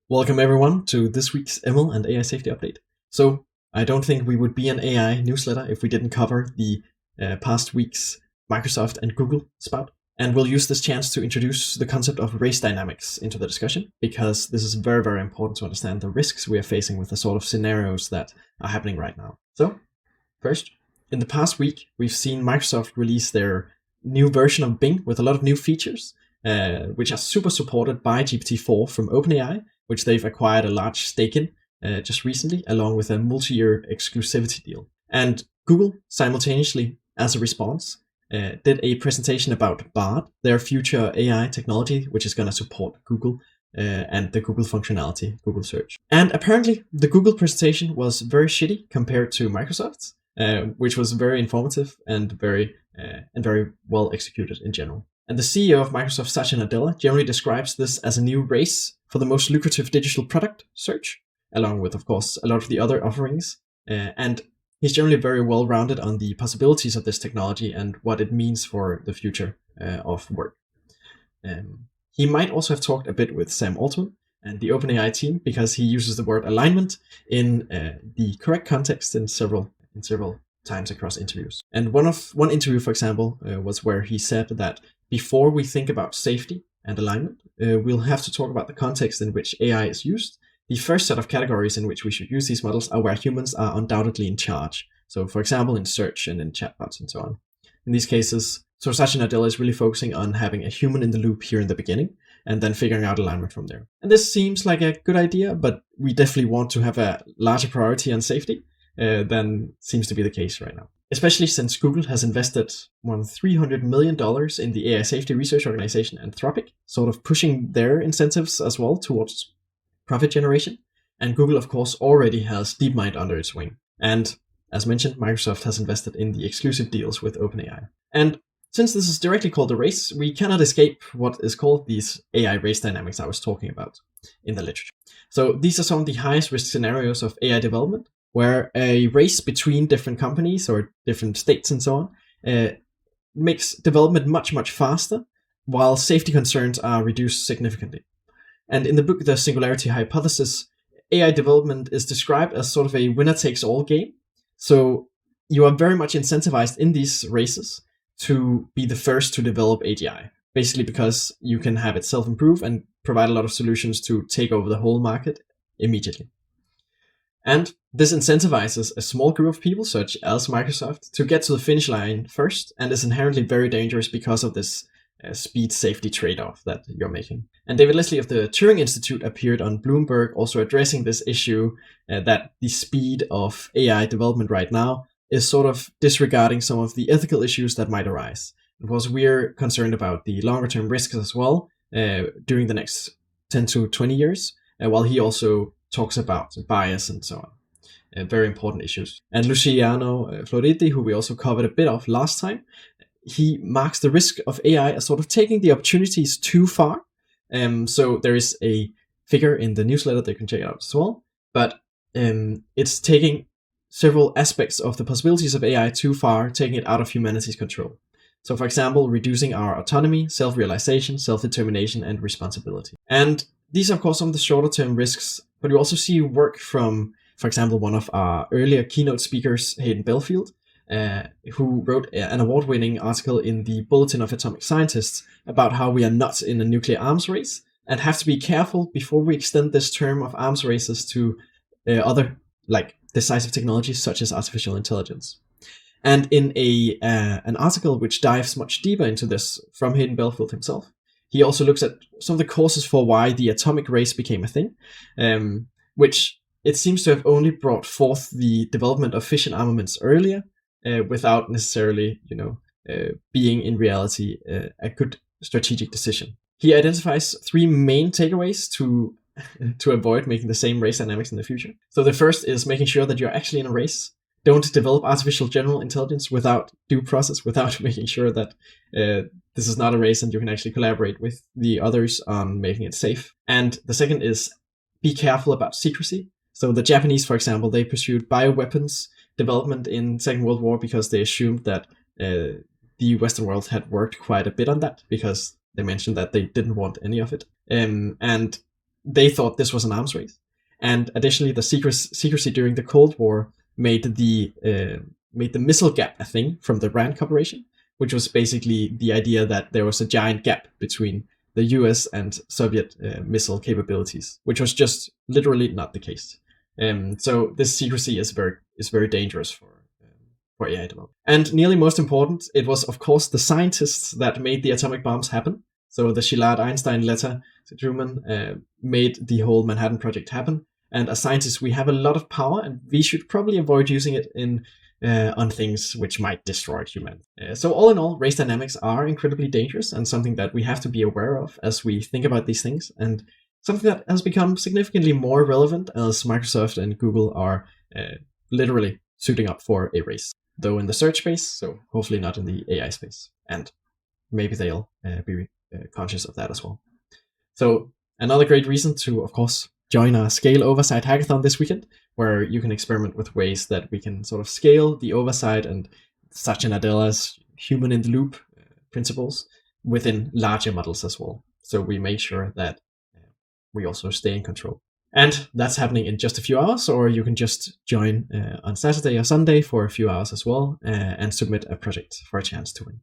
Welcome everyone to this week's ML and AI safety update. So I don't think we would be an AI newsletter if we didn't cover the past week's Microsoft and Google spout. And we'll use this chance to introduce the concept of race dynamics into the discussion, because this is very, very important to understand the risks we are facing with the sort of scenarios that are happening right now. So first, in the past week, we've seen Microsoft release their new version of Bing with a lot of new features, which are super supported by GPT-4 from OpenAI, which they've acquired a large stake in just recently, along with a multi-year exclusivity deal. And Google, simultaneously, as a response, did a presentation about Bard, their future AI technology, which is going to support Google and the Google functionality, Google Search. And apparently, the Google presentation was very shitty compared to Microsoft's, which was very informative and very well executed in general. And the CEO of Microsoft, Satya Nadella, generally describes this as a new race for the most lucrative digital product, search, along with, of course, a lot of the other offerings. And he's generally very well-rounded on the possibilities of this technology and what it means for the future of work. He might also have talked a bit with Sam Altman and the OpenAI team, because he uses the word alignment in the correct context in several times across interviews. And one interview, for example, was where he said that before we think about safety and alignment, we'll have to talk about the context in which AI is used. The first set of categories in which we should use these models are where humans are undoubtedly in charge. So, for example, in search and in chatbots and so on. In these cases, so Satya Nadella is really focusing on having a human in the loop here in the beginning, and then figuring out alignment from there. And this seems like a good idea, but we definitely want to have a larger priority on safety than seems to be the case right now. Especially since Google has invested more than $300 million in the AI safety research organization Anthropic, sort of pushing their incentives as well towards profit generation. And Google, of course, already has DeepMind under its wing. And as mentioned, Microsoft has invested in the exclusive deals with OpenAI. And since this is directly called a race, we cannot escape what is called these AI race dynamics I was talking about in the literature. So these are some of the highest risk scenarios of AI development, where a race between different companies or different states and so on makes development much, much faster, while safety concerns are reduced significantly. And in the book, The Singularity Hypothesis, AI development is described as sort of a winner-takes-all game. So you are very much incentivized in these races to be the first to develop AGI, basically because you can have it self-improve and provide a lot of solutions to take over the whole market immediately. And this incentivizes a small group of people, such as Microsoft, to get to the finish line first, and is inherently very dangerous because of this speed safety trade-off that you're making. And David Leslie of the Turing Institute appeared on Bloomberg, also addressing this issue that the speed of AI development right now is sort of disregarding some of the ethical issues that might arise. Of course, we're concerned about the longer-term risks as well during the next 10 to 20 years, while he also talks about bias and so on. Very important issues. And Luciano Floridi, who we also covered a bit of last time, he marks the risk of AI as sort of taking the opportunities too far. So there is a figure in the newsletter that you can check out as well. But it's taking several aspects of the possibilities of AI too far, taking it out of humanity's control. So, for example, reducing our autonomy, self-realization, self-determination, and responsibility. And these are, of course, some of the shorter-term risks, but we also see work from, for example, one of our earlier keynote speakers, Hayden Belfield, who wrote an award-winning article in the Bulletin of Atomic Scientists about how we are not in a nuclear arms race and have to be careful before we extend this term of arms races to other, like, decisive technologies such as artificial intelligence. And in an article which dives much deeper into this from Hayden Belfield himself, he also looks at some of the causes for why the atomic race became a thing, which it seems to have only brought forth the development of fission armaments earlier, without necessarily, being in reality a good strategic decision. He identifies three main takeaways to avoid making the same race dynamics in the future. So the first is making sure that you're actually in a race. Don't develop artificial general intelligence without due process, without making sure that this is not a race and you can actually collaborate with the others on making it safe. And the second is be careful about secrecy. So the Japanese, for example, they pursued bioweapons development in Second World War because they assumed that the Western world had worked quite a bit on that, because they mentioned that they didn't want any of it. And they thought this was an arms race. And additionally, the secrecy during the Cold War made the missile gap a thing from the RAND Corporation, which was basically the idea that there was a giant gap between the US and Soviet missile capabilities, which was just literally not the case. So this secrecy is very dangerous for AI development. And nearly most important, it was of course the scientists that made the atomic bombs happen. So the Szilard-Einstein letter to Truman made the whole Manhattan Project happen. And as scientists, we have a lot of power, and we should probably avoid using it on things which might destroy humanity. So all in all, race dynamics are incredibly dangerous and something that we have to be aware of as we think about these things, and something that has become significantly more relevant as Microsoft and Google are literally suiting up for a race, though in the search space, so hopefully not in the AI space. And maybe they'll be conscious of that as well. So another great reason to, of course, join our Scale Oversight Hackathon this weekend, where you can experiment with ways that we can sort of scale the oversight and Satya Nadella's human in the loop principles within larger models as well. So we make sure that we also stay in control. And that's happening in just a few hours, or you can just join on Saturday or Sunday for a few hours as well and submit a project for a chance to win.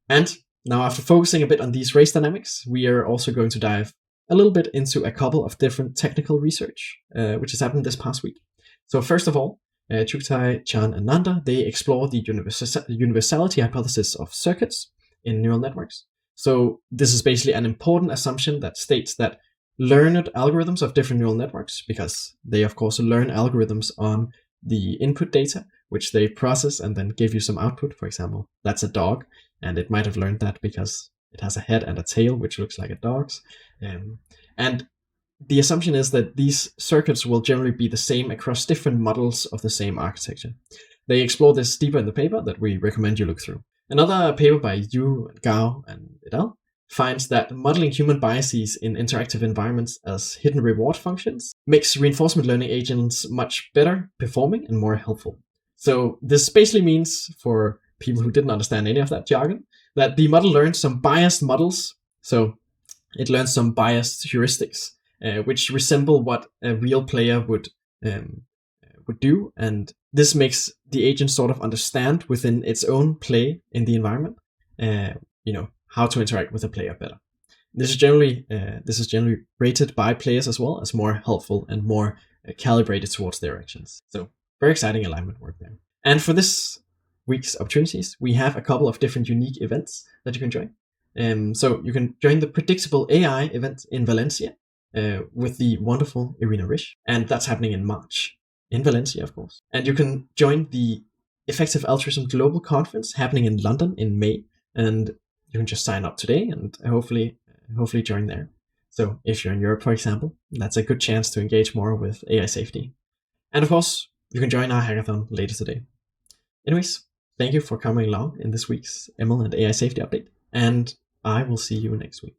And now, after focusing a bit on these race dynamics, we are also going to dive a little bit into a couple of different technical research, which has happened this past week. So first of all, Chugtai, Chan, and Nanda, they explore the universality hypothesis of circuits in neural networks. So this is basically an important assumption that states that learned algorithms of different neural networks, because they of course learn algorithms on the input data, which they process and then give you some output. For example, that's a dog, and it might have learned that because it has a head and a tail, which looks like a dog's. And the assumption is that these circuits will generally be the same across different models of the same architecture. They explore this deeper in the paper that we recommend you look through. Another paper by Yu, Gao, and et al. Finds that modeling human biases in interactive environments as hidden reward functions makes reinforcement learning agents much better performing and more helpful. So this basically means, for people who didn't understand any of that jargon, that the model learns some biased models. So it learns some biased heuristics, which resemble what a real player would do. And this makes the agent sort of understand within its own play in the environment, how to interact with a player better. This is generally rated by players as well as more helpful and more calibrated towards their actions. So very exciting alignment work there. And for this week's opportunities, we have a couple of different unique events that you can join. So you can join the Predictable AI event in Valencia with the wonderful Irina Risch, and that's happening in March in Valencia, of course. And you can join the Effective Altruism Global Conference happening in London in May, and you can just sign up today and hopefully join there. So if you're in Europe, for example, that's a good chance to engage more with AI safety. And of course, you can join our hackathon later today. Anyways, thank you for coming along in this week's ML and AI safety update, and I will see you next week.